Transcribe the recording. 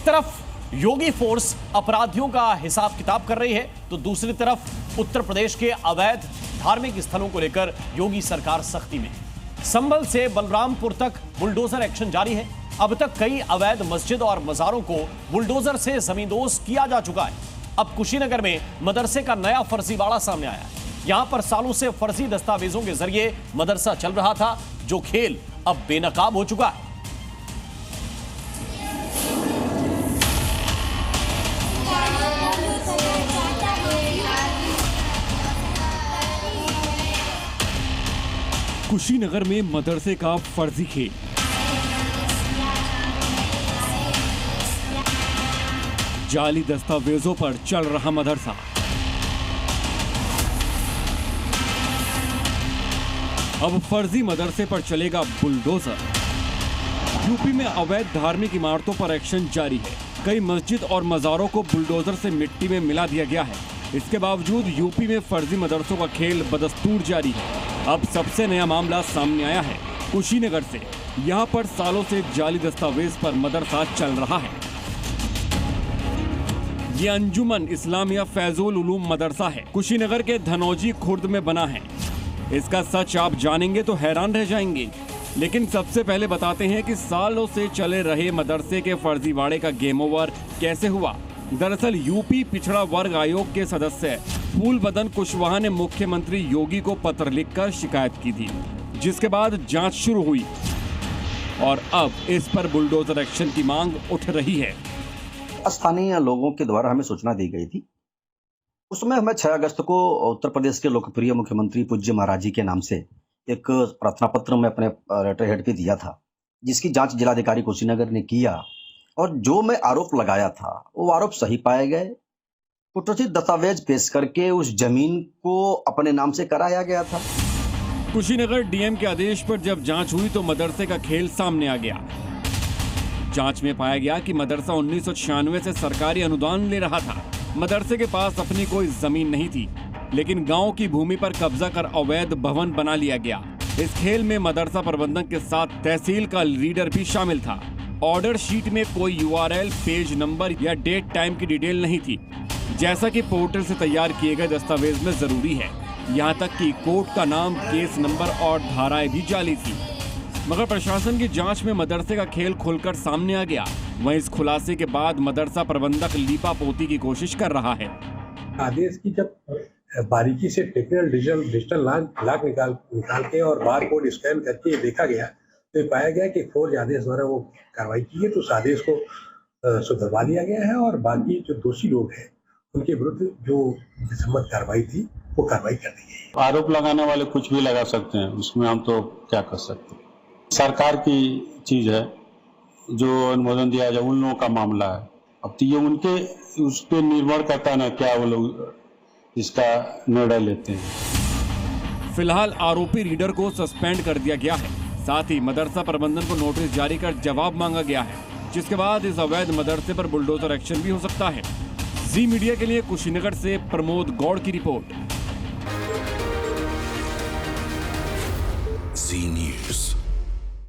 एक तरफ योगी फोर्स अपराधियों का हिसाब किताब कर रही है, तो दूसरी तरफ उत्तर प्रदेश के अवैध धार्मिक स्थलों को लेकर योगी सरकार सख्ती में। संभल से बलरामपुर तक बुलडोजर एक्शन जारी है। अब तक कई अवैध मस्जिद और मजारों को बुलडोजर से जमींदोज किया जा चुका है। अब कुशीनगर में मदरसे का नया फर्जीवाड़ा सामने आया है। यहां पर सालों से फर्जी दस्तावेजों के जरिए मदरसा चल रहा था, जो खेल अब बेनकाब हो चुका है। कुशीनगर में मदरसे का फर्जी खेल। जाली दस्तावेजों पर चल रहा मदरसा। अब फर्जी मदरसे पर चलेगा बुलडोजर। यूपी में अवैध धार्मिक इमारतों पर एक्शन जारी है। कई मस्जिद और मजारों को बुलडोजर से मिट्टी में मिला दिया गया है। इसके बावजूद यूपी में फर्जी मदरसों का खेल बदस्तूर जारी है। अब सबसे नया मामला सामने आया है कुशीनगर से। यहाँ पर सालों से जाली दस्तावेज पर मदरसा चल रहा है। ये अंजुमन इस्लामिया फैजुल उलूम मदरसा है। कुशीनगर के धनौजी खुर्द में बना है। इसका सच आप जानेंगे तो हैरान रह जाएंगे। लेकिन सबसे पहले बताते हैं कि सालों से चले रहे मदरसे के फर्जीवाड़े का गेम ओवर कैसे हुआ। दरअसल यूपी पिछड़ा वर्ग आयोग के सदस्य फूल बदन कुशवाहा ने मुख्यमंत्री योगी को पत्र लिखकर शिकायत की थी, जिसके बाद जांच शुरू हुई और अब इस पर बुलडोजर एक्शन की मांग उठ रही है। स्थानीय लोगों के द्वारा हमें सूचना दी गई थी। उसमें हमें 6 अगस्त को उत्तर प्रदेश के लोकप्रिय मुख्यमंत्री पूज्य महाराज जी के नाम से एक प्रार्थना पत्र में अपने लेटर हेड पे दिया था, जिसकी जांच जिलाधिकारी कुशीनगर ने किया और जो मैं आरोप लगाया था वो आरोप सही पाए गए। कुटरचित दस्तावेज पेश करके उस जमीन को अपने नाम से कराया गया था। कुशीनगर डीएम के आदेश पर जब जांच हुई तो मदरसे का खेल सामने आ गया। जांच में पाया गया कि मदरसा 1996 से सरकारी अनुदान ले रहा था। मदरसे के पास अपनी कोई जमीन नहीं थी, लेकिन गांव की भूमि पर कब्जा कर अवैध भवन बना लिया गया। इस खेल में मदरसा प्रबंधक के साथ तहसील का लीडर भी शामिल था। ऑर्डर शीट में कोई यूआरएल, पेज नंबर या डेट टाइम की डिटेल नहीं थी, जैसा कि पोर्टल से तैयार किए गए दस्तावेज में जरूरी है। यहाँ तक कि कोर्ट का नाम, केस नंबर और धाराएं भी जाली थी। मगर प्रशासन की जांच में मदरसे का खेल खुलकर सामने आ गया। वहीं इस खुलासे के बाद मदरसा प्रबंधक लीपा पोती की कोशिश कर रहा है। आदेश की जब बारीकी से टेक्निकल डिजिटल लॉक निकाल के और बार कोड स्कैन करके देखा गया तो ये पाया गया कि फौज आदेश द्वारा वो कार्रवाई की है, तो उस आदेश को सुधरवा दिया गया है और बाकी जो दोषी लोग हैं उनके विरुद्ध जो सम्मत कार्रवाई थी वो कार्रवाई कर दी गई। आरोप लगाने वाले कुछ भी लगा सकते हैं, उसमें हम तो क्या कर सकते हैं। सरकार की चीज है, जो अनुमोदन दिया जाए उन लोगों का मामला है। अब तो ये उनके उस पर निर्भर करता है ना, क्या वो लोग इसका निर्णय लेते हैं। फिलहाल आरोपी रीडर को सस्पेंड कर दिया गया है। साथ ही मदरसा प्रबंधन को नोटिस जारी कर जवाब मांगा गया है, जिसके बाद इस अवैध मदरसे पर बुलडोजर एक्शन भी हो सकता है। जी मीडिया के लिए कुशीनगर से प्रमोद गौड़ की रिपोर्ट। जी न्यूज़।